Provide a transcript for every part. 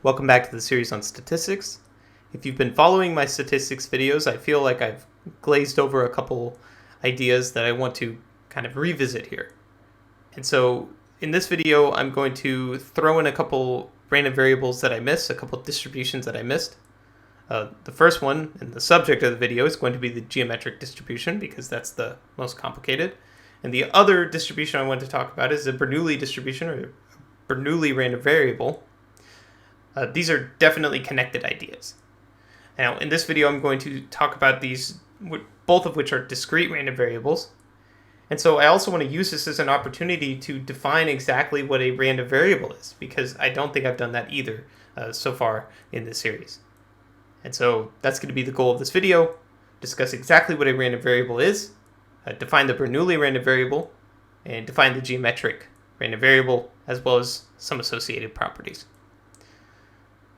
Welcome back to the series on statistics. If you've been following my statistics videos, I feel like I've glazed over a couple ideas that I want to kind of revisit here. And so in this video, I'm going to throw in a couple random variables that I missed, a couple distributions that I missed. The first one, and the subject of the video, is going to be the geometric distribution because that's the most complicated. And the other distribution I want to talk about is the Bernouli distribution, or Bernoulli random variable. These are definitely connected ideas. Now, in this video, I'm going to talk about these, both of which are discrete random variables. And so I also want to use this as an opportunity to define exactly what a random variable is, because I don't think I've done that either so far in this series. And so that's going to be the goal of this video: discuss exactly what a random variable is, define the Bernoulli random variable, and define the geometric random variable, as well as some associated properties.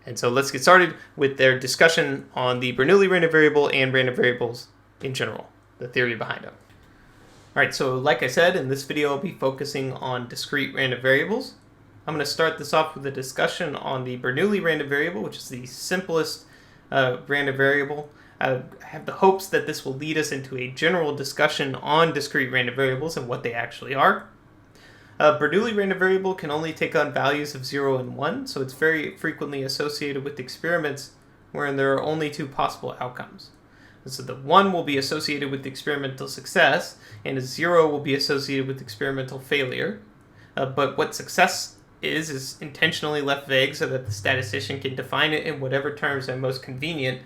And so let's get started with their discussion on the Bernoulli random variable and random variables in general, the theory behind them. All right, so like I said, in this video, I'll be focusing on discrete random variables. I'm going to start this off with a discussion on the Bernoulli random variable, which is the simplest random variable. I have the hopes that this will lead us into a general discussion on discrete random variables and what they actually are. Bernoulli random variable can only take on values of 0 and 1, so it's very frequently associated with experiments wherein there are only two possible outcomes. And so the 1 will be associated with experimental success, and a 0 will be associated with experimental failure. But what success is intentionally left vague so that the statistician can define it in whatever terms are most convenient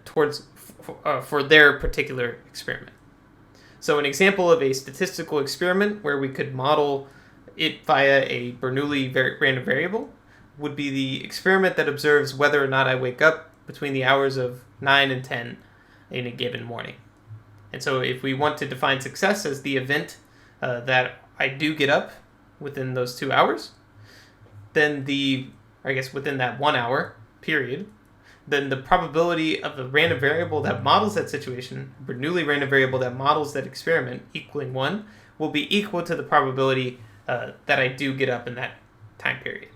for their particular experiment. So an example of a statistical experiment where we could model it via a Bernoulli random variable would be the experiment that observes whether or not I wake up between the hours of 9 and 10 in a given morning. And so if we want to define success as the event that I do get up within those 2 hours, then within that 1 hour period, then the probability of the random variable that models that situation, Bernoulli random variable that models that experiment equaling 1, will be equal to the probability that I do get up in that time period.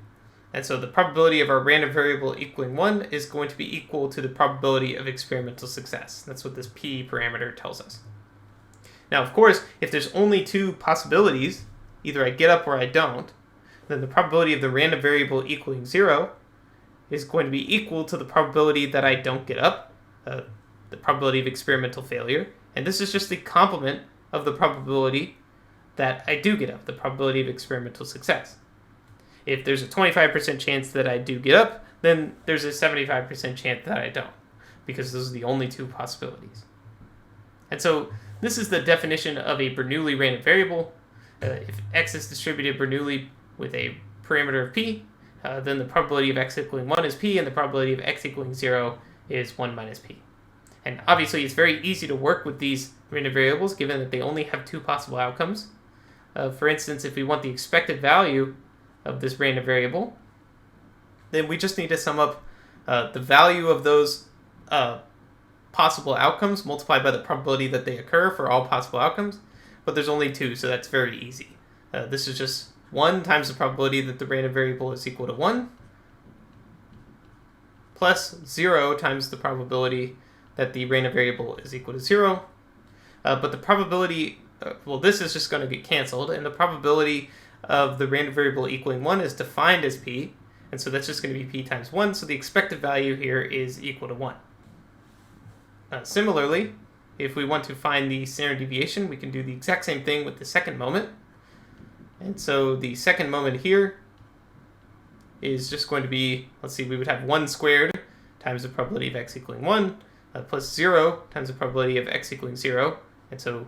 And so the probability of our random variable equaling 1 is going to be equal to the probability of experimental success. That's what this P parameter tells us. Now, of course, if there's only two possibilities, either I get up or I don't, then the probability of the random variable equaling 0 is going to be equal to the probability that I don't get up, the probability of experimental failure. And this is just the complement of the probability that I do get up, the probability of experimental success. If there's a 25% chance that I do get up, then there's a 75% chance that I don't, because those are the only two possibilities. And so this is the definition of a Bernoulli random variable. If x is distributed Bernoulli with a parameter of p, then the probability of x equaling 1 is p, and the probability of x equaling 0 is 1 minus p. And obviously, it's very easy to work with these random variables, given that they only have two possible outcomes. For instance, if we want the expected value of this random variable, then we just need to sum up the value of those possible outcomes multiplied by the probability that they occur for all possible outcomes. But there's only two, so that's very easy. This is just 1 times the probability that the random variable is equal to 1, plus 0 times the probability that the random variable is equal to 0. But the probability, this is just going to get canceled, and the probability of the random variable equaling 1 is defined as p, and so that's just going to be p times 1, so the expected value here is equal to 1. Similarly, if we want to find the standard deviation, we can do the exact same thing with the second moment. And so the second moment here is just going to be, we would have 1 squared times the probability of x equaling 1, plus 0 times the probability of x equaling 0. And so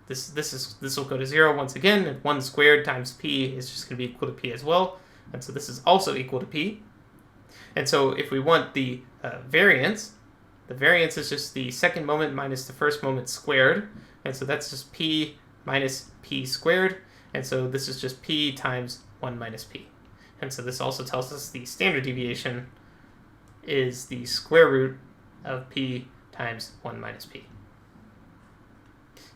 this will go to 0 once again, and 1 squared times p is just going to be equal to p as well. And so this is also equal to p. And so if we want the variance, the variance is just the second moment minus the first moment squared. And so that's just p minus p squared. And so this is just p times 1 minus p. And so this also tells us the standard deviation is the square root of p times 1 minus p.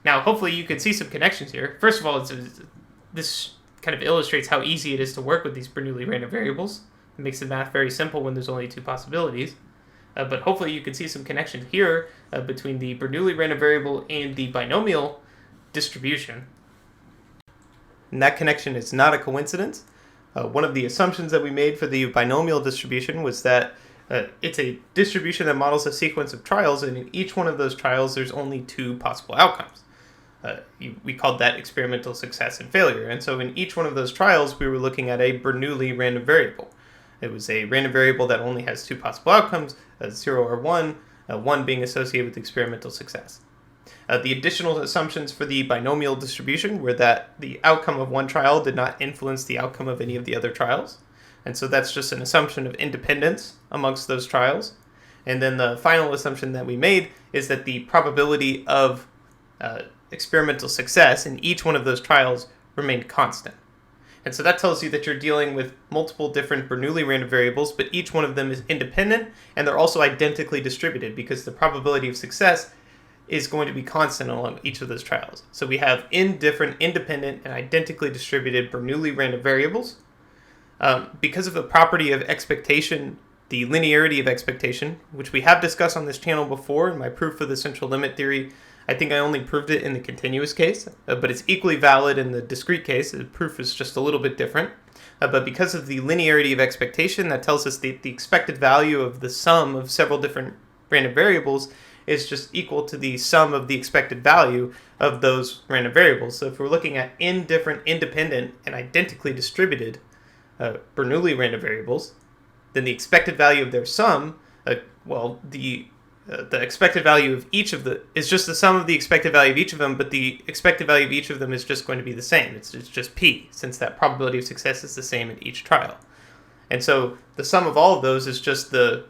Now, hopefully you can see some connections here. First of all, this kind of illustrates how easy it is to work with these Bernoulli random variables. It makes the math very simple when there's only two possibilities. But hopefully you can see some connection here between the Bernoulli random variable and the binomial distribution. And that connection is not a coincidence. One of the assumptions that we made for the binomial distribution was that it's a distribution that models a sequence of trials, and in each one of those trials there's only two possible outcomes. We called that experimental success and failure. And so in each one of those trials we were looking at a Bernoulli random variable. It was a random variable that only has two possible outcomes, 0 or 1, 1 being associated with experimental success. The additional assumptions for the binomial distribution were that the outcome of one trial did not influence the outcome of any of the other trials. And so that's just an assumption of independence amongst those trials. And then the final assumption that we made is that the probability of experimental success in each one of those trials remained constant. And so that tells you that you're dealing with multiple different Bernoulli random variables, but each one of them is independent, and they're also identically distributed because the probability of success is going to be constant along each of those trials. So we have different independent and identically distributed Bernoulli random variables. Because of the property of expectation, the linearity of expectation, which we have discussed on this channel before in my proof of the central limit theory. I think I only proved it in the continuous case, but it's equally valid in the discrete case. The proof is just a little bit different. But because of the linearity of expectation, that tells us that the expected value of the sum of several different random variables is just equal to the sum of the expected value of those random variables. So if we're looking at different independent and identically distributed Bernoulli random variables, then the expected value of their sum, the expected value of each of is just the sum of the expected value of each of them, but the expected value of each of them is just going to be the same. It's just p, since that probability of success is the same in each trial. And so the sum of all of those is just the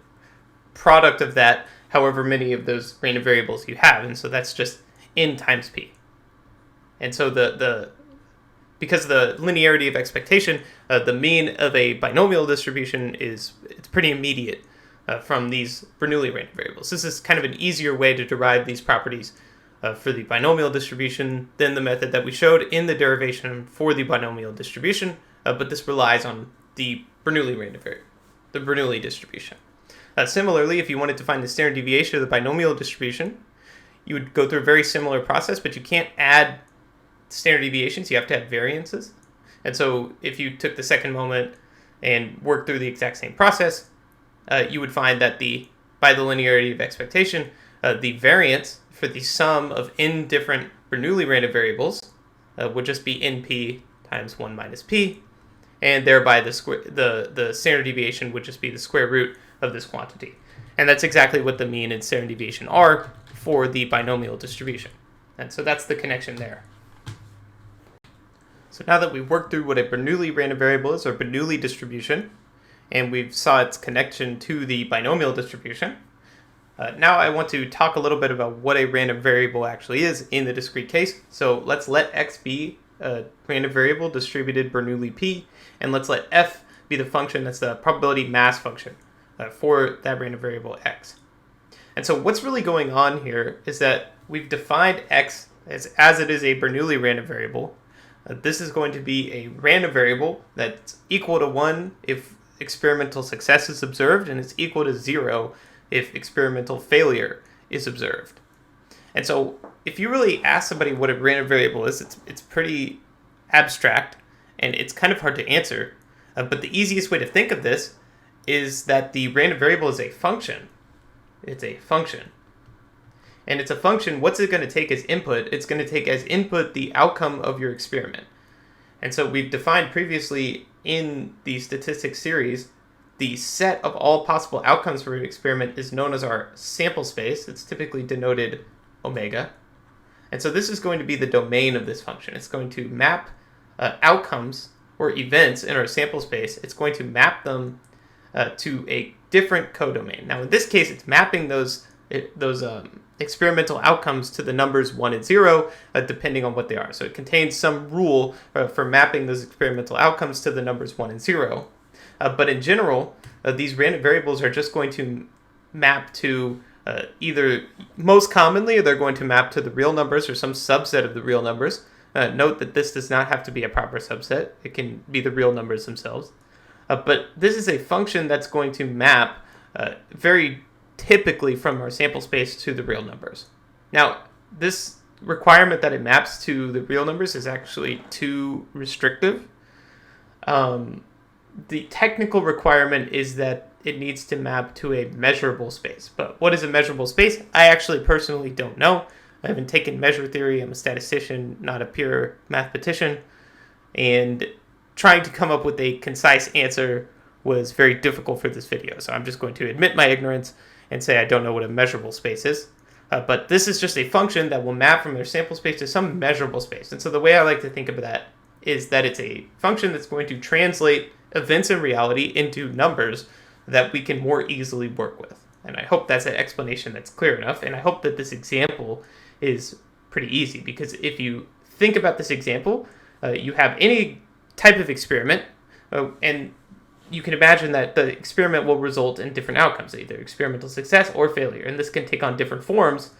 product of that, however many of those random variables you have. And so that's just n times p. And so because of the linearity of expectation, the mean of a binomial distribution it's pretty immediate from these Bernoulli random variables. This is kind of an easier way to derive these properties for the binomial distribution than the method that we showed in the derivation for the binomial distribution, but this relies on the Bernoulli random variable, the Bernoulli distribution. Similarly, if you wanted to find the standard deviation of the binomial distribution, you would go through a very similar process, but you can't add standard deviations, you have to add variances. And so if you took the second moment and worked through the exact same process, you would find that by the linearity of expectation, the variance for the sum of n different Bernoulli random variables would just be np times 1 minus p, and thereby the standard deviation would just be the square root of this quantity. And that's exactly what the mean and standard deviation are for the binomial distribution. And so that's the connection there. So now that we've worked through what a Bernoulli random variable is, or Bernoulli distribution, and we've saw its connection to the binomial distribution, now I want to talk a little bit about what a random variable actually is in the discrete case. So let's let x be a random variable distributed Bernoulli p, and let's let f be the function that's the probability mass function for that random variable x. And so what's really going on here is that we've defined x as it is a Bernoulli random variable. This is going to be a random variable that's equal to 1 if experimental success is observed, and it's equal to 0 if experimental failure is observed. And so if you really ask somebody what a random variable is, it's pretty abstract, and it's kind of hard to answer. But the easiest way to think of this is that the random variable is a function. It's a function. And it's a function, what's it going to take as input? It's going to take as input the outcome of your experiment. And so we've defined previously in the statistics series, the set of all possible outcomes for an experiment is known as our sample space. It's typically denoted omega. And so this is going to be the domain of this function. It's going to map outcomes or events in our sample space. It's going to map them to a different codomain. Now in this case, it's mapping those experimental outcomes to the numbers 1 and 0, depending on what they are. So it contains some rule for mapping those experimental outcomes to the numbers 1 and 0. But in general, these random variables are just going to map to either, most commonly, they're going to map to the real numbers or some subset of the real numbers. Note that this does not have to be a proper subset. It can be the real numbers themselves. But this is a function that's going to map very typically from our sample space to the real numbers. Now, this requirement that it maps to the real numbers is actually too restrictive. The technical requirement is that it needs to map to a measurable space. But what is a measurable space? I actually personally don't know. I haven't taken measure theory. I'm a statistician, not a pure mathematician. And trying to come up with a concise answer was very difficult for this video. So I'm just going to admit my ignorance and say I don't know what a measurable space is. But this is just a function that will map from their sample space to some measurable space. And so the way I like to think of that is that it's a function that's going to translate events in reality into numbers that we can more easily work with. And I hope that's an explanation that's clear enough. And I hope that this example is pretty easy, because if you think about this example, you have any type of experiment, and you can imagine that the experiment will result in different outcomes, either experimental success or failure. And this can take on different forms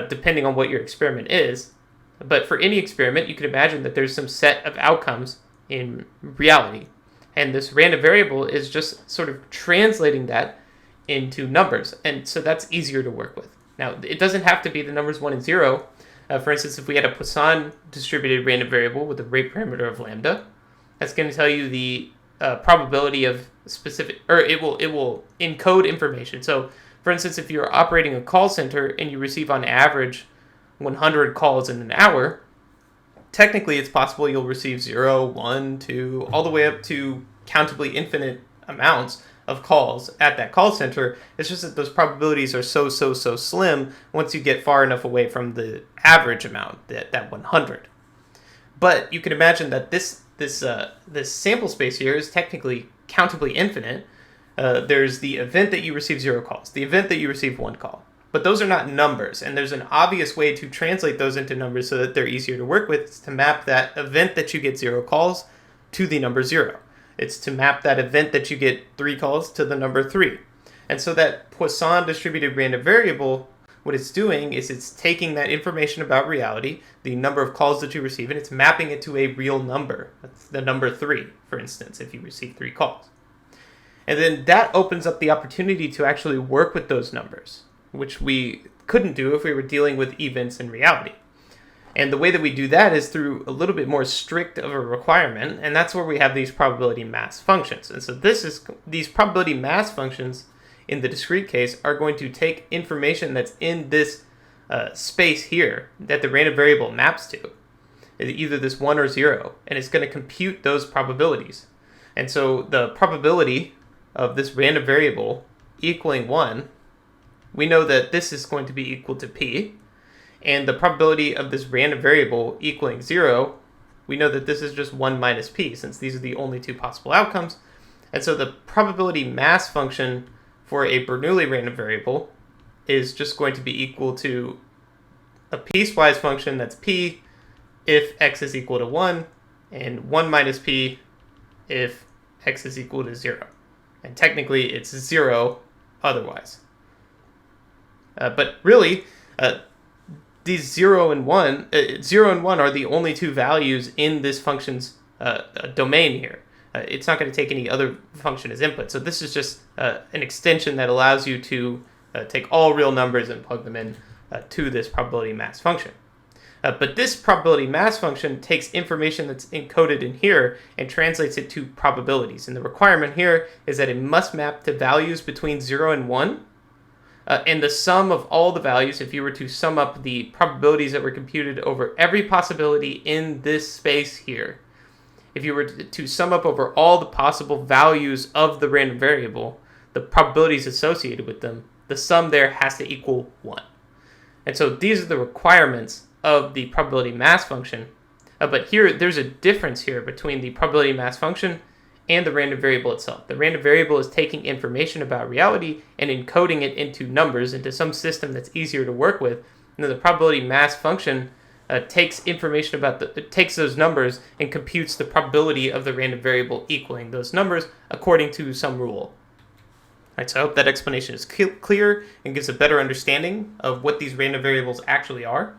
depending on what your experiment is. But for any experiment, you can imagine that there's some set of outcomes in reality. And this random variable is just sort of translating that into numbers. And so that's easier to work with. Now, it doesn't have to be the numbers 1 and 0. For instance, if we had a Poisson distributed random variable with a rate parameter of lambda, that's going to tell you the probability of specific, or it will encode information. So, for instance, if you're operating a call center and you receive on average 100 calls in an hour, technically it's possible you'll receive 0, 1, 2, all the way up to countably infinite amounts of calls at that call center. It's just that those probabilities are so slim once you get far enough away from the average amount, that 100. But you can imagine that this sample space here is technically countably infinite. There's the event that you receive 0 calls, the event that you receive 1 call. But those are not numbers, and there's an obvious way to translate those into numbers so that they're easier to work with. It's to map that event that you get 0 calls to the number 0. It's to map that event that you get 3 calls to the number 3. And so that Poisson distributed random variable, what it's doing is it's taking that information about reality, the number of calls that you receive, and it's mapping it to a real number. That's the number 3, for instance, if you receive 3 calls. And then that opens up the opportunity to actually work with those numbers, which we couldn't do if we were dealing with events in reality. And the way that we do that is through a little bit more strict of a requirement, and that's where we have these probability mass functions. And so these probability mass functions in the discrete case are going to take information that's in this space here that the random variable maps to, either this 1 or 0, and it's going to compute those probabilities. And so the probability of this random variable equaling 1, we know that this is going to be equal to p, and the probability of this random variable equaling 0, we know that this is just 1 minus p, since these are the only 2 possible outcomes. And so the probability mass function for a Bernoulli random variable is just going to be equal to a piecewise function that's p if x is equal to 1, and 1 minus p if x is equal to 0. And technically it's 0 otherwise. But really, these 0 and 1 are the only 2 values in this function's domain here. It's not going to take any other function as input. So this is just an extension that allows you to take all real numbers and plug them in to this probability mass function. But this probability mass function takes information that's encoded in here and translates it to probabilities. And the requirement here is that it must map to values between 0 and 1. And the sum of all the values, if you were to sum up the probabilities that were computed over every possibility in this space here, if you were to sum up over all the possible values of the random variable, the probabilities associated with them, the sum there has to equal 1. And so these are the requirements of the probability mass function. But here, there's a difference here between the probability mass function and the random variable itself. The random variable is taking information about reality and encoding it into numbers, into some system that's easier to work with. And then the probability mass function takes information about takes those numbers and computes the probability of the random variable equaling those numbers according to some rule. Right, so I hope that explanation is clear and gives a better understanding of what these random variables actually are.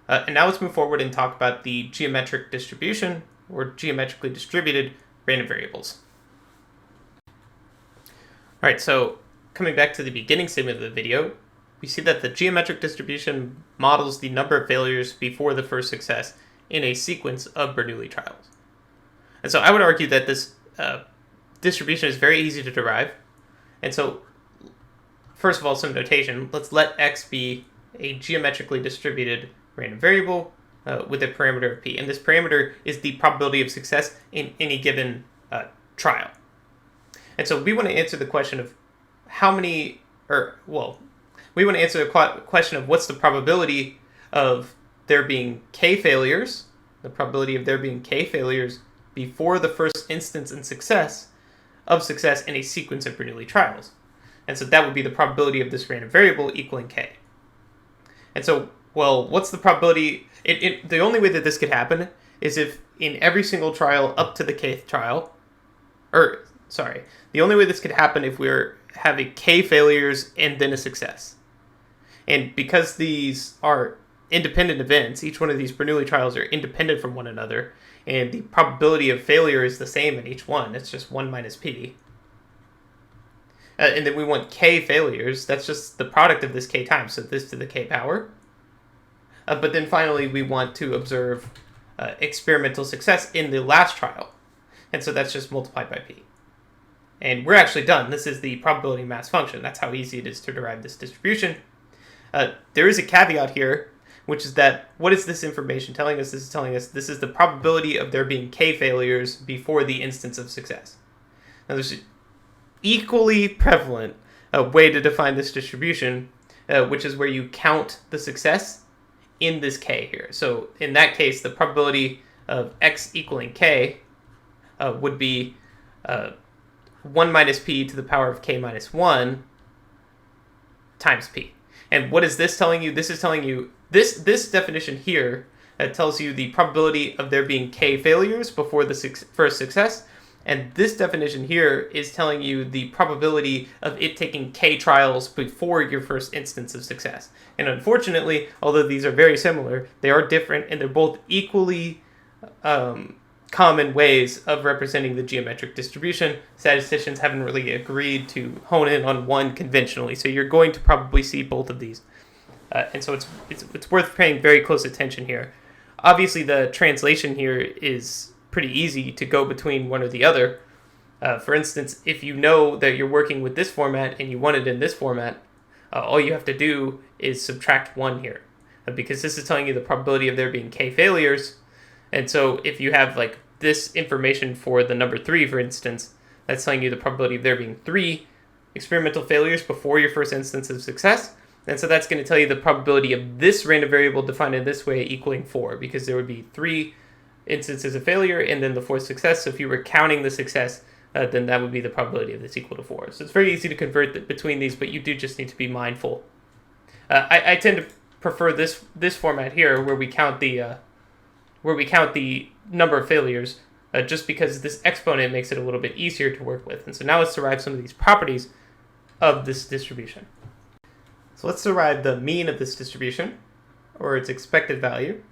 And now let's move forward and talk about the geometric distribution, or geometrically distributed random variables. All right, so coming back to the beginning statement of the video, we see that the geometric distribution models the number of failures before the first success in a sequence of Bernoulli trials. And so I would argue that this distribution is very easy to derive. And so, first of all, some notation. Let's let x be a geometrically distributed random variable with a parameter of p. And this parameter is the probability of success in any given trial. And so we want to answer the question of we want to answer the question of what's the probability of there being k failures, the probability of there being k failures before the first instance in success in a sequence of Bernoulli trials. And so that would be the probability of this random variable equaling k. And so, well, what's the probability? The only way that this could happen is if in every single trial up to the kth trial, the only way this could happen if we're having k failures and then a success. And because these are independent events, each one of these Bernoulli trials are independent from one another, and the probability of failure is the same in each one. It's just 1 minus p. And then we want k failures. That's just the product of this k times, so this to the k power. But then finally, we want to observe experimental success in the last trial. And so that's just multiplied by p. And we're actually done. This is the probability mass function. That's how easy it is to derive this distribution. There is a caveat here, which is that what is this information telling us? This is telling us this is the probability of there being k failures before the instance of success. Now, there's an equally prevalent way to define this distribution, which is where you count the success in this k here. So in that case, the probability of x equaling k would be 1 minus p to the power of k minus 1 times p. And what is this telling you? This is telling you, this definition here tells you the probability of there being k failures before the first success. And this definition here is telling you the probability of it taking k trials before your first instance of success. And unfortunately, although these are very similar, they are different, and they're both equally common ways of representing the geometric distribution. Statisticians haven't really agreed to hone in on one conventionally, so you're going to probably see both of these. And so it's worth paying very close attention here. Obviously, the translation here is pretty easy to go between one or the other. For instance, if you know that you're working with this format and you want it in this format, all you have to do is subtract 1 here, because this is telling you the probability of there being k failures. And so if you have like this information for the number 3, for instance, that's telling you the probability of there being 3 experimental failures before your first instance of success. And so that's going to tell you the probability of this random variable defined in this way equaling 4, because there would be 3 instances of failure and then the 4th success. So if you were counting the success, then that would be the probability of this equal to 4. So it's very easy to convert between these, but you do just need to be mindful. I tend to prefer this format here, where we count the number of failures, just because this exponent makes it a little bit easier to work with. And so now let's derive some of these properties of this distribution. So let's derive the mean of this distribution, or its expected value.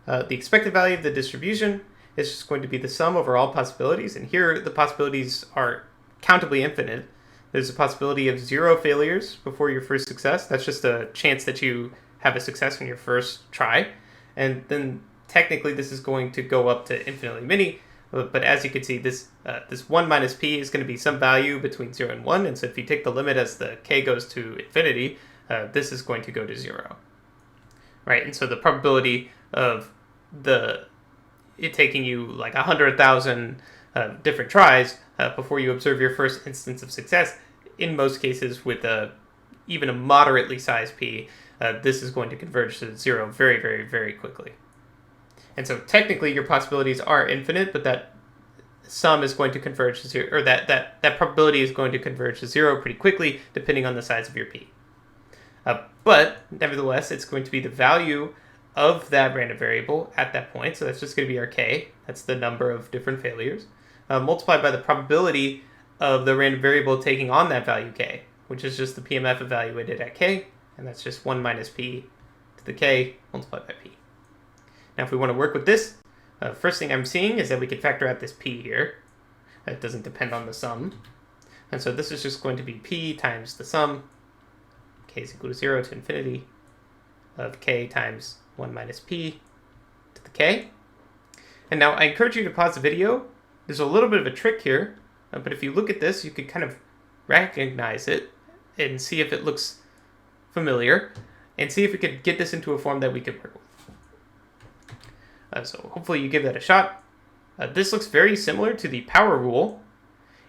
The expected value of the distribution is just going to be the sum over all possibilities, and here the possibilities are countably infinite. There's a possibility of 0 failures before your first success. That's just a chance that you have a success in your first try. And then technically this is going to go up to infinitely many, but as you can see, this 1 minus p is going to be some value between 0 and 1, and so if you take the limit as the k goes to infinity, this is going to go to 0. Right, and so the probability of it taking you like 100,000 different tries before you observe your first instance of success, in most cases with even a moderately sized p, this is going to converge to 0 very, very, very quickly. And so technically your possibilities are infinite, but that sum is going to converge to 0, or that probability is going to converge to 0 pretty quickly, depending on the size of your p. But nevertheless, it's going to be the value of that random variable at that point, so that's just going to be our k, that's the number of different failures, multiplied by the probability of the random variable taking on that value k, which is just the PMF evaluated at k, and that's just 1 minus p to the k multiplied by p. Now if we want to work with this, first thing I'm seeing is that we can factor out this p here. It doesn't depend on the sum. And so this is just going to be p times the sum, k is equal to 0 to infinity, of k times 1 minus p to the k. And now I encourage you to pause the video. There's a little bit of a trick here, but if you look at this, you could kind of recognize it and see if it looks familiar, and see if we could get this into a form that we could work with. So hopefully you give that a shot. This looks very similar to the power rule,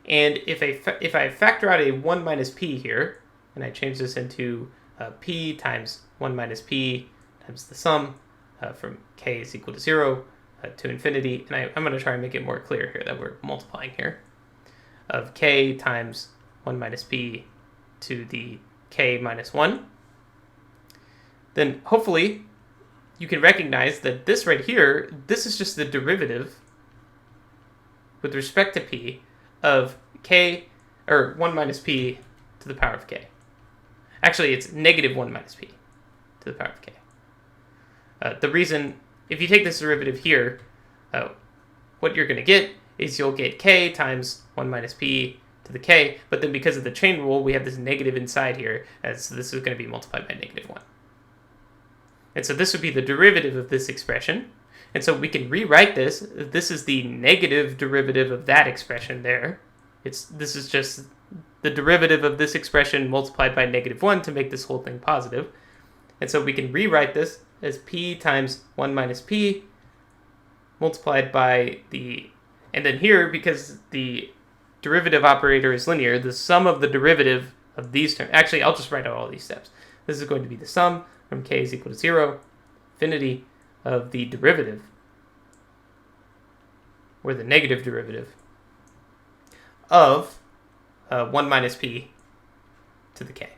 and if I factor out a 1 minus p here, and I change this into p times 1 minus p times the sum from k is equal to 0 to infinity, and I'm going to try and make it more clear here that we're multiplying here, of k times 1 minus p to the k minus 1, then hopefully you can recognize that this right here, this is just the derivative with respect to p of k, or 1 minus p to the power of k. Actually, it's negative 1 minus p to the power of k. The reason, if you take this derivative here, what you're going to get is you'll get k times 1 minus p to the k, but then because of the chain rule, we have this negative inside here, as this is going to be multiplied by negative 1. And so this would be the derivative of this expression. And so we can rewrite this. This is the negative derivative of that expression there. This is just the derivative of this expression multiplied by negative 1 to make this whole thing positive. And so we can rewrite this as p times 1 minus p multiplied by the, and then here, because the derivative operator is linear, the sum of the derivative of these terms, actually I'll just write out all these steps. This is going to be the sum from k is equal to 0, infinity of the derivative, or the negative derivative, of 1 minus p to the k.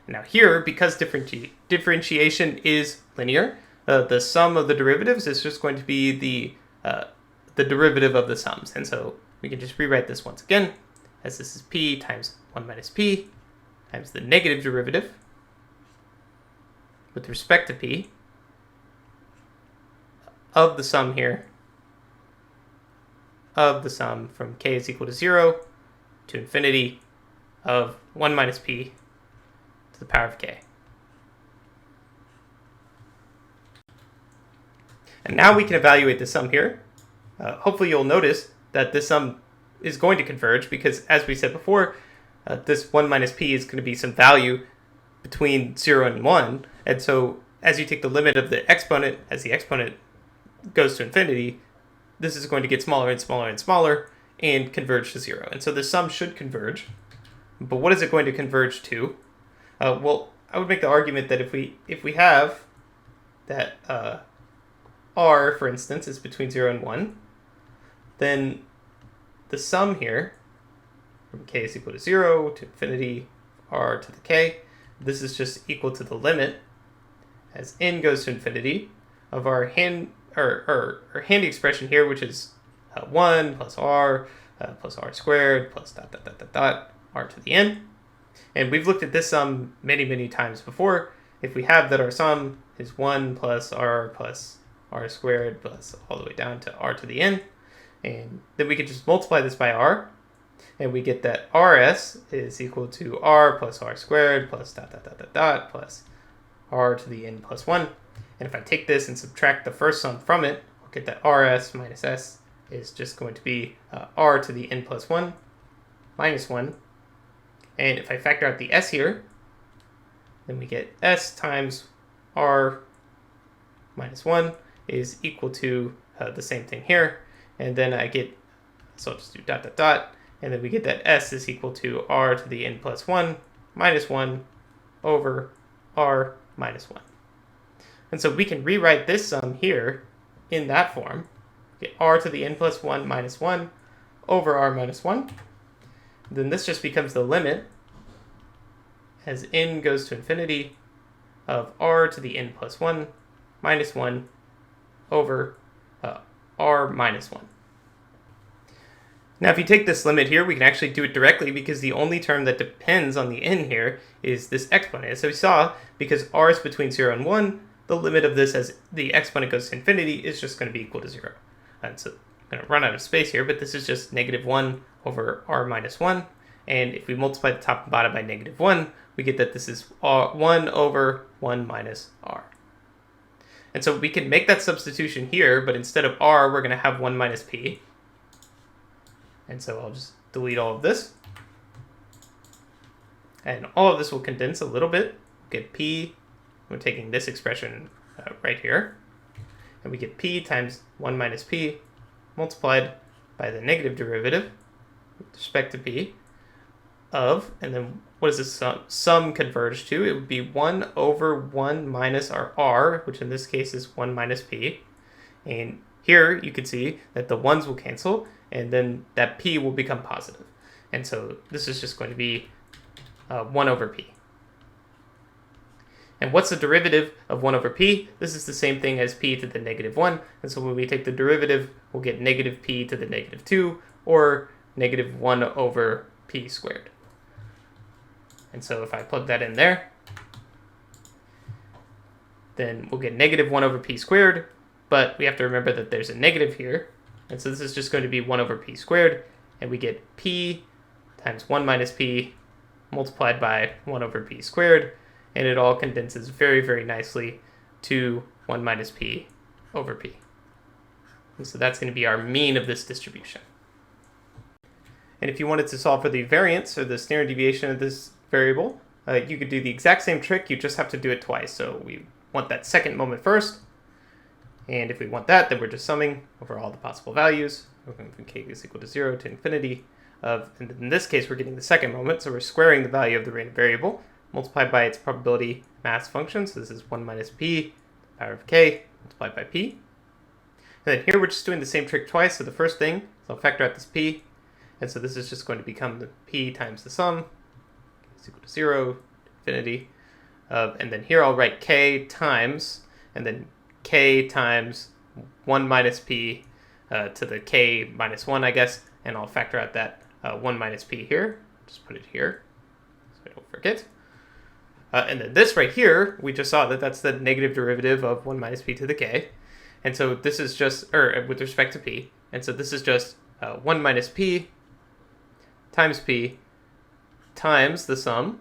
Now here, because differentiation is linear, the sum of the derivatives is just going to be the derivative of the sums. And so we can just rewrite this once again, as this is p times 1 minus p times the negative derivative with respect to p of the sum here, of the sum from k is equal to 0 to infinity of 1 minus p to the power of k. And now we can evaluate the sum here. Hopefully you'll notice that this sum is going to converge because, as we said before, this 1 minus p is going to be some value between 0 and 1. And so as you take the limit of the exponent, as the exponent goes to infinity, this is going to get smaller and smaller and smaller and converge to 0. And so the sum should converge. But what is it going to converge to? Well, I would make the argument that if we have that r, for instance, is between 0 and 1, then the sum here from k is equal to 0 to infinity r to the k, this is just equal to the limit as n goes to infinity of our handy expression here, which is 1 plus r squared plus dot dot dot dot dot r to the n. And we've looked at this sum many, many times before. If we have that our sum is 1 plus r squared plus all the way down to r to the n, and then we can just multiply this by r, and we get that rs is equal to r plus r squared plus dot dot dot dot dot plus r to the n plus 1. And if I take this and subtract the first sum from it, I'll get that rs minus s is just going to be r to the n plus 1 minus 1. And if I factor out the s here, then we get s times r minus 1 is equal to the same thing here. And then I get, so I'll just do dot dot dot, and then we get that s is equal to r to the n plus 1 minus 1 over r minus 1. And so we can rewrite this sum here in that form. Get r to the n plus 1 minus 1 over r minus 1. Then this just becomes the limit as n goes to infinity of r to the n plus 1 minus 1 over r minus 1. Now if you take this limit here, we can actually do it directly because the only term that depends on the n here is this exponent. So we saw, because r is between 0 and 1, the limit of this as the exponent goes to infinity is just going to be equal to 0. And so I'm going to run out of space here, but this is just negative 1 over r minus 1. And if we multiply the top and bottom by -1, we get that this is 1 over 1 minus r. And so we can make that substitution here, but instead of r, we're going to have 1 minus p. And so I'll just delete all of this. And all of this will condense a little bit. Get p, we're taking this expression right here. And we get p times 1 minus p multiplied by the negative derivative with respect to p of, and then what does this sum converge to? It would be 1 over 1 minus our r, which in this case is 1 minus p. And here you can see that the 1's will cancel, and then that p will become positive. And so this is just going to be 1 over p. And what's the derivative of 1 over p? This is the same thing as p to the -1. And so when we take the derivative, we'll get negative p to the -2, or negative 1 over p squared. And so if I plug that in there, then we'll get negative 1 over p squared, but we have to remember that there's a negative here. And so this is just going to be 1 over p squared, and we get p times 1 minus p multiplied by 1 over p squared, and it all condenses very, very nicely to 1 minus p over p. And so that's going to be our mean of this distribution. And if you wanted to solve for the variance, or the standard deviation of this variable, you could do the exact same trick, you just have to do it twice. So we want that second moment first, and if we want that, then we're just summing over all the possible values. We're going from k is equal to 0 to infinity of, and in this case, we're getting the second moment, so we're squaring the value of the random variable, multiplied by its probability mass function, so this is 1 minus p, power of k, multiplied by p. And then here we're just doing the same trick twice, so the first thing, so I'll factor out this p, and so this is just going to become the p times the sum, is equal to 0 to infinity, and then here I'll write k times, and then k times 1 minus p to the k minus 1, I guess, and I'll factor out that 1 minus p here, just put it here, so I don't forget. And then this right here, we just saw that that's the negative derivative of 1 minus p to the k, and so this is just, or with respect to p, and so this is just 1 minus p times p times the sum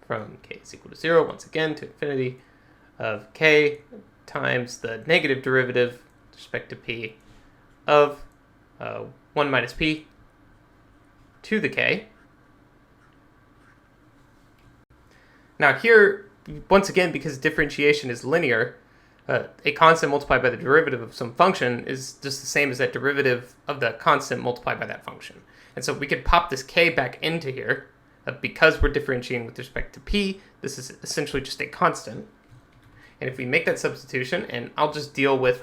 from k is equal to 0, once again, to infinity, of k times the negative derivative with respect to p of 1 minus p to the k. Now here, once again, because differentiation is linear, a constant multiplied by the derivative of some function is just the same as that derivative of the constant multiplied by that function. And so we could pop this k back into here. Because we're differentiating with respect to p, this is essentially just a constant. And if we make that substitution, and I'll just deal with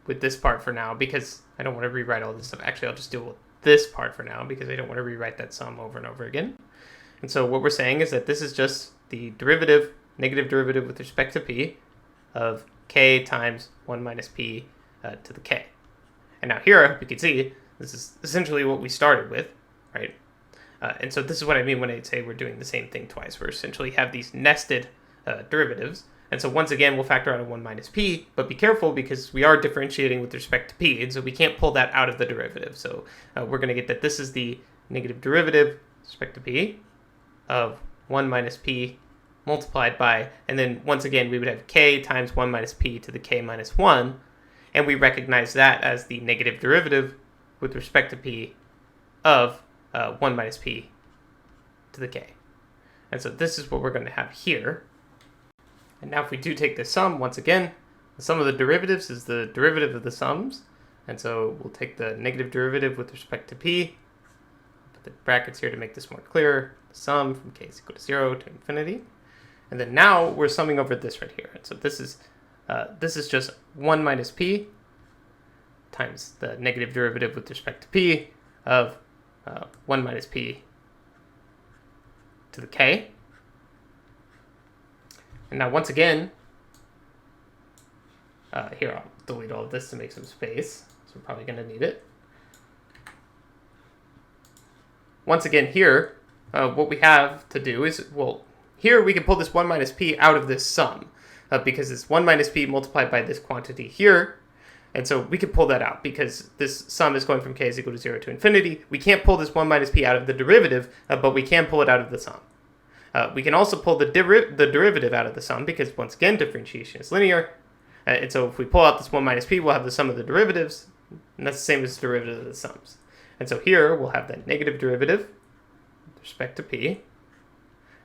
this part for now because I don't want to rewrite all this stuff. Actually, I'll just deal with this part for now because I don't want to rewrite that sum over and over again. And so what we're saying is that this is just the derivative, negative derivative with respect to p of k times 1 minus p to the k. And now here, I hope you can see, this is essentially what we started with, right? And so this is what I mean when I say we're doing the same thing twice. We essentially have these nested derivatives. And so once again, we'll factor out a 1 minus p, but be careful because we are differentiating with respect to p, and so we can't pull that out of the derivative. So we're going to get that this is the negative derivative with respect to p of 1 minus p multiplied by, and then once again, we would have k times 1 minus p to the k minus 1, and we recognize that as the negative derivative with respect to p of 1 minus p to the k. And so this is what we're going to have here. And now if we do take the sum, once again, the sum of the derivatives is the derivative of the sums. And so we'll take the negative derivative with respect to p, put the brackets here to make this more clear, the sum from k is equal to 0 to infinity. And then now we're summing over this right here. And so this is just 1 minus p times the negative derivative with respect to p of 1 minus p to the k. And now once again, here I'll delete all of this to make some space, so we're probably going to need it. Once again here, what we have to do is, well, here we can pull this 1 minus p out of this sum, because it's 1 minus p multiplied by this quantity here, And so we could pull that out because this sum is going from k is equal to 0 to infinity. We can't pull this 1 minus p out of the derivative, but we can pull it out of the sum. We can also pull the derivative out of the sum because, once again, differentiation is linear. And so if we pull out this 1 minus p, we'll have the sum of the derivatives, and that's the same as the derivative of the sums. And so here we'll have that negative derivative with respect to p,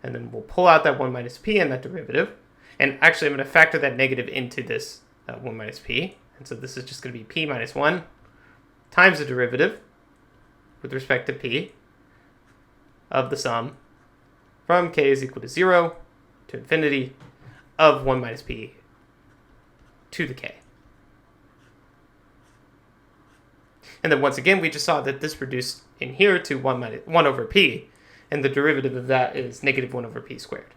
and then we'll pull out that 1 minus p and that derivative. And actually, I'm going to factor that negative into this 1 minus p. And so this is just going to be p minus 1 times the derivative with respect to p of the sum from k is equal to 0 to infinity of 1 minus p to the k. And then once again, we just saw that this reduced in here to 1 over p, and the derivative of that is negative 1 over p squared.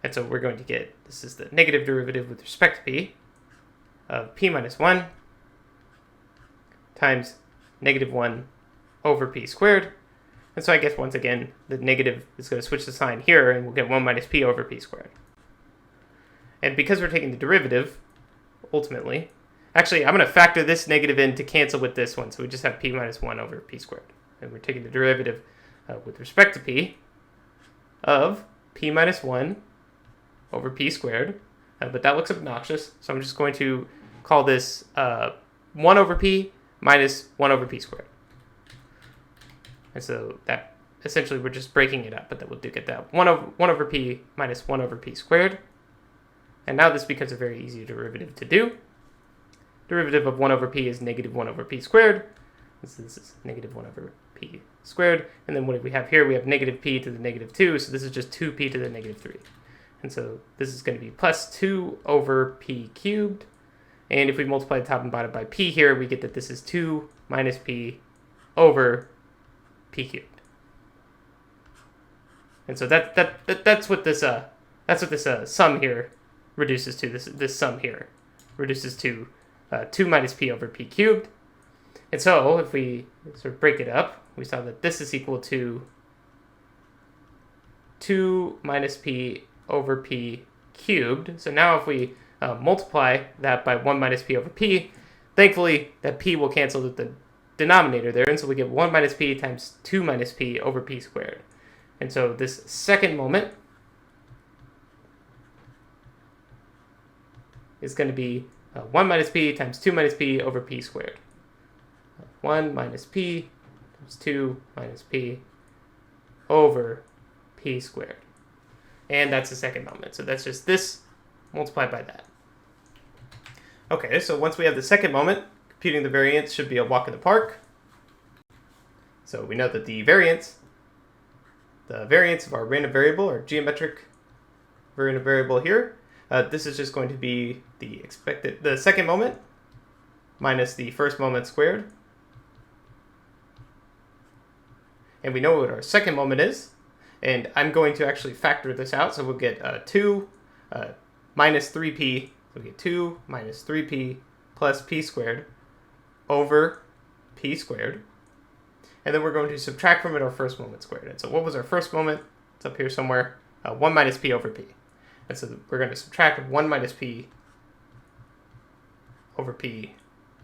And so we're going to get, this is the negative derivative with respect to p, of p minus 1 times negative 1 over p squared. And so I guess once again, the negative is going to switch the sign here, and we'll get 1 minus p over p squared. And because we're taking the derivative, ultimately, actually, I'm going to factor this negative in to cancel with this one, so we just have p minus 1 over p squared. And we're taking the derivative with respect to p of p minus 1 over p squared. But that looks obnoxious, so I'm just going to call this 1 over p minus 1 over p squared. And so that, essentially, we're just breaking it up, but then we'll do get that 1 over p minus 1 over p squared. And now this becomes a very easy derivative to do. Derivative of 1 over p is negative 1 over p squared. This is negative 1 over p squared. And then what do we have here? We have negative p to the negative 2, so this is just 2p to the negative 3. And so this is going to be plus 2 over p cubed. And if we multiply the top and bottom by p here, we get that this is 2 minus p over p cubed. And so that's what this sum here reduces to. This sum here reduces to 2 minus p over p cubed. And so if we sort of break it up, we saw that this is equal to 2 minus p over p cubed. So now if we multiply that by 1 minus p over p, thankfully that p will cancel with the denominator there, and so we get 1 minus p times 2 minus p over p squared. And so this second moment is going to be 1 minus p times 2 minus p over p squared. 1 minus p times 2 minus p over p squared. And that's the second moment. So that's just this multiplied by that. Okay, so once we have the second moment, computing the variance should be a walk in the park. So we know that the variance of our random variable, or geometric random variable here, this is just going to be the second moment minus the first moment squared. And we know what our second moment is. And I'm going to actually factor this out. So we'll get 2 minus 3p. So we get 2 minus 3p plus p squared over p squared. And then we're going to subtract from it our first moment squared. And so what was our first moment? It's up here somewhere. 1 minus p over p. And so we're going to subtract 1 minus p over p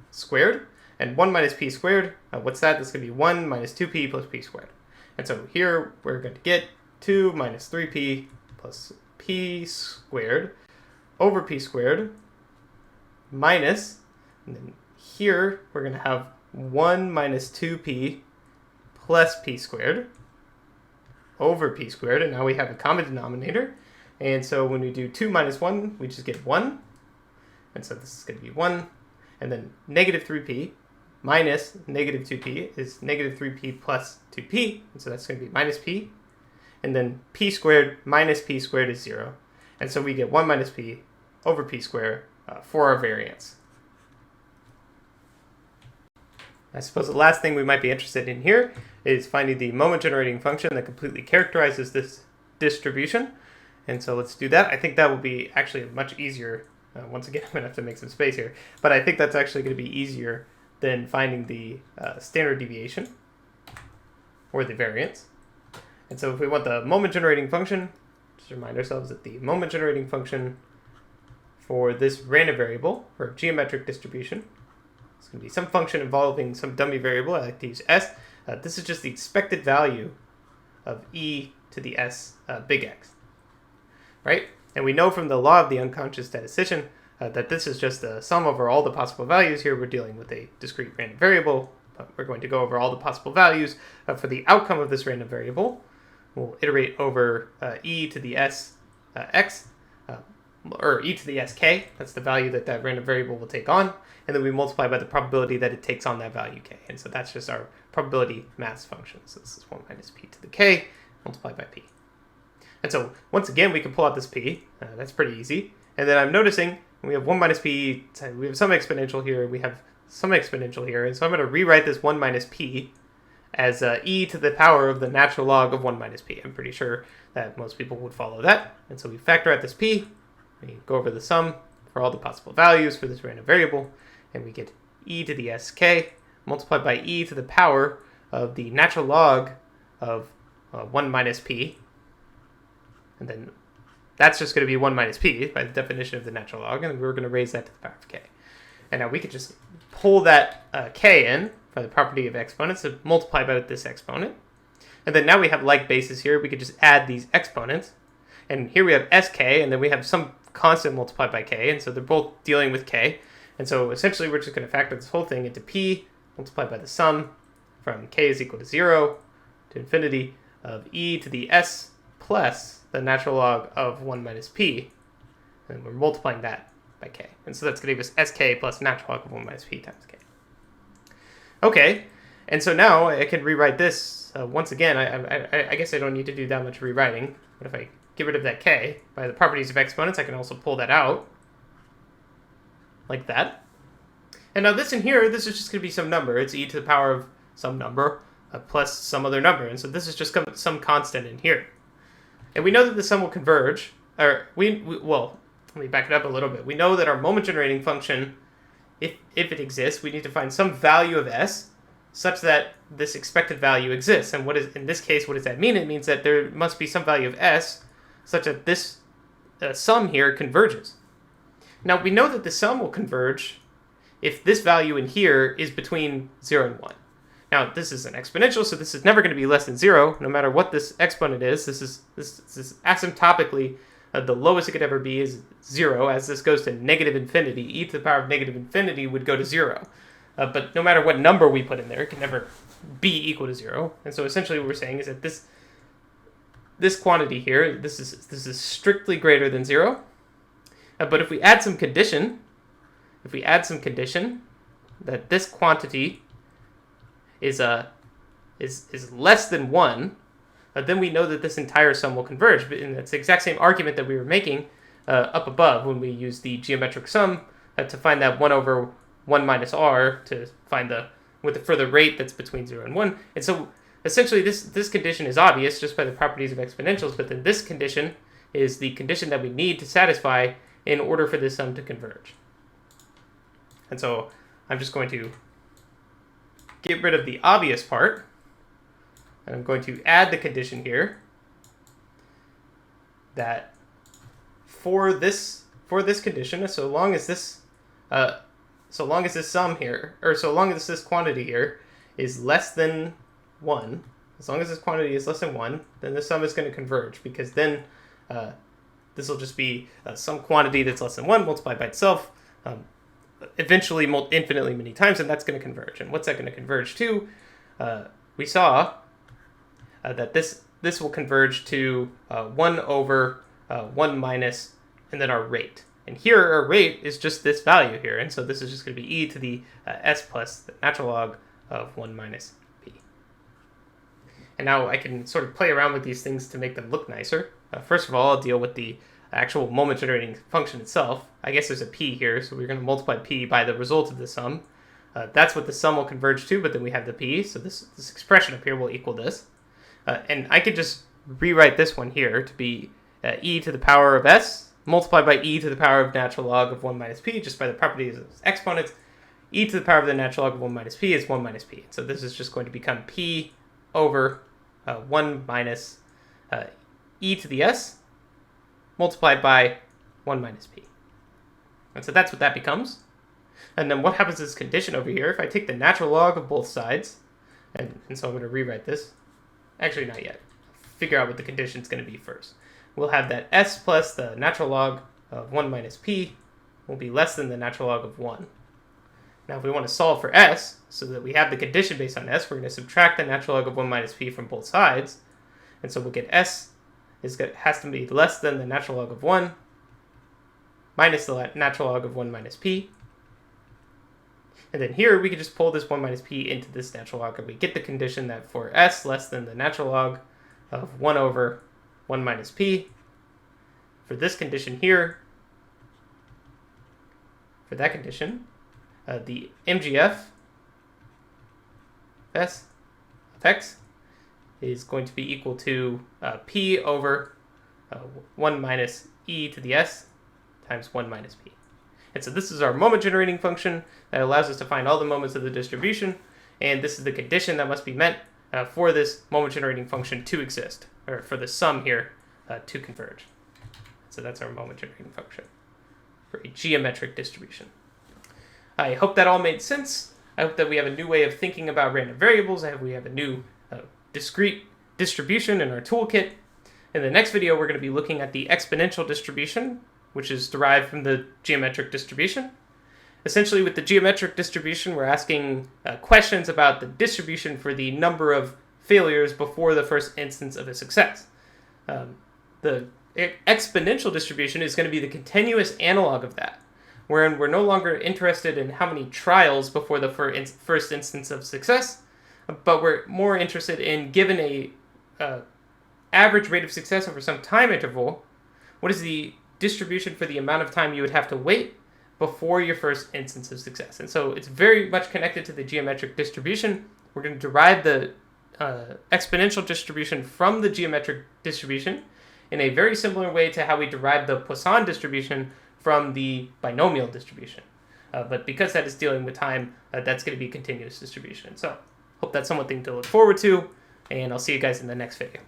squared. And 1 minus p squared, what's that? That's going to be 1 minus 2p plus p squared. And so here we're going to get 2 minus 3p plus p squared over p squared minus, and then here we're going to have 1 minus 2p plus p squared over p squared. And now we have a common denominator. And so when we do 2 minus 1, we just get 1. And so this is going to be 1. And then negative 3p minus negative 2p is negative 3p plus 2p. And so that's going to be minus p. And then p squared minus p squared is 0. And so we get 1 minus p over p squared for our variance. I suppose the last thing we might be interested in here is finding the moment generating function that completely characterizes this distribution. And so let's do that. I think that will be actually much easier. Once again, I'm going to have to make some space here. But I think that's actually going to be easier than finding the standard deviation or the variance. And so if we want the moment generating function, just remind ourselves that the moment generating function for this random variable, for a geometric distribution, It's going to be some function involving some dummy variable. I like to use s. This is just the expected value of e to the s big X, right? And we know from the law of the unconscious statistician that this is just the sum over all the possible values. Here we're dealing with a discrete random variable, but we're going to go over all the possible values for the outcome of this random variable. We'll iterate over e to the s x, or e to the sk. That's the value that that random variable will take on. And then we multiply by the probability that it takes on that value k. And so that's just our probability mass function. So this is 1 minus p to the k multiplied by p. And so once again, we can pull out this p. That's pretty easy. And then I'm noticing we have 1 minus p. We have some exponential here. We have some exponential here. And so I'm going to rewrite this 1 minus p as e to the power of the natural log of 1 minus p. I'm pretty sure that most people would follow that. And so we factor out this p. We go over the sum for all the possible values for this random variable. And we get e to the sk multiplied by e to the power of the natural log of 1 minus p. And then that's just going to be 1 minus p by the definition of the natural log. And we're going to raise that to the power of k. And now we could just pull that k in by the property of exponents and multiply by this exponent. And then now we have like bases here. We could just add these exponents. And here we have sk, and then we have some constant multiplied by k. And so they're both dealing with k. And so essentially we're just going to factor this whole thing into p multiplied by the sum from k is equal to 0 to infinity of e to the s plus the natural log of 1 minus p. And we're multiplying that by k. And so that's going to give us sk plus natural log of 1 minus p times k. Okay, and so now I can rewrite this once again. I guess I don't need to do that much rewriting. But if I get rid of that k, by the properties of exponents, I can also pull that out. Like that. And now this in here, this is just going to be some number. It's e to the power of some number plus some other number. And so this is just some constant in here. And we know that the sum will converge. Or well, let me back it up a little bit. We know that our moment generating function, if it exists, we need to find some value of s such that this expected value exists. And what is in this case, what does that mean? It means that there must be some value of s such that this sum here converges. Now, we know that the sum will converge if this value in here is between 0 and 1. Now, this is an exponential, so this is never going to be less than 0, no matter what this exponent is. This is asymptotically the lowest it could ever be is 0. As this goes to negative infinity, e to the power of negative infinity would go to 0. But no matter what number we put in there, it can never be equal to 0. And so essentially what we're saying is that this quantity here, this is strictly greater than 0. But if we add some condition, that this quantity is less than 1, then we know that this entire sum will converge. And that's the exact same argument that we were making up above when we used the geometric sum to find that 1 over 1 minus r to find for the rate that's between 0 and 1. And so essentially this condition is obvious just by the properties of exponentials, but then this condition is the condition that we need to satisfy in order for this sum to converge. And so I'm just going to get rid of the obvious part, and I'm going to add the condition here that for this condition, so long as this sum here, or so long as this quantity here is less than 1, as long as this quantity is less than 1, then the sum is going to converge, because then this will just be some quantity that's less than 1 multiplied by itself, eventually infinitely many times, and that's going to converge. And what's that going to converge to? We saw that this will converge to 1 over 1 minus, and then our rate. And here our rate is just this value here, and so this is just going to be e to the s plus the natural log of 1 minus p. And now I can sort of play around with these things to make them look nicer. First of all, I'll deal with the actual moment generating function itself. I guess there's a p here, so we're going to multiply p by the result of the sum. That's what the sum will converge to, but then we have the p, so this expression up here will equal this. And I could just rewrite this one here to be e to the power of s multiplied by e to the power of natural log of 1 minus p, just by the properties of exponents. E to the power of the natural log of 1 minus p is 1 minus p. So this is just going to become p over 1 minus e to the s multiplied by 1 minus p. And so that's what that becomes. And then what happens to this condition over here? If I take the natural log of both sides, and so I'm going to rewrite this. Actually, not yet. Figure out what the condition is going to be first. We'll have that s plus the natural log of 1 minus p will be less than the natural log of 1. Now, if we want to solve for s, so that we have the condition based on s, we're going to subtract the natural log of 1 minus p from both sides. And so we'll get s has to be less than the natural log of 1 minus the natural log of 1 minus p. And then here, we can just pull this 1 minus p into this natural log, and we get the condition that for s less than the natural log of 1 over 1 minus p, for this condition here, for that condition, the MGF s of x is going to be equal to p over 1 minus e to the s times 1 minus p. And so this is our moment generating function that allows us to find all the moments of the distribution, and this is the condition that must be met for this moment generating function to exist, or for the sum here to converge. So that's our moment generating function for a geometric distribution. I hope that all made sense. I hope that we have a new way of thinking about random variables. I hope we have a new discrete distribution in our toolkit. In the next video, we're going to be looking at the exponential distribution, which is derived from the geometric distribution. Essentially, with the geometric distribution, we're asking questions about the distribution for the number of failures before the first instance of a success. The exponential distribution is going to be the continuous analog of that, wherein we're no longer interested in how many trials before the first instance of success, but we're more interested in, given a average rate of success over some time interval, what is the distribution for the amount of time you would have to wait before your first instance of success. And so it's very much connected to the geometric distribution. We're going to derive the exponential distribution from the geometric distribution in a very similar way to how we derive the Poisson distribution from the binomial distribution. But because that is dealing with time, that's going to be a continuous distribution. So hope that's something to look forward to, and I'll see you guys in the next video.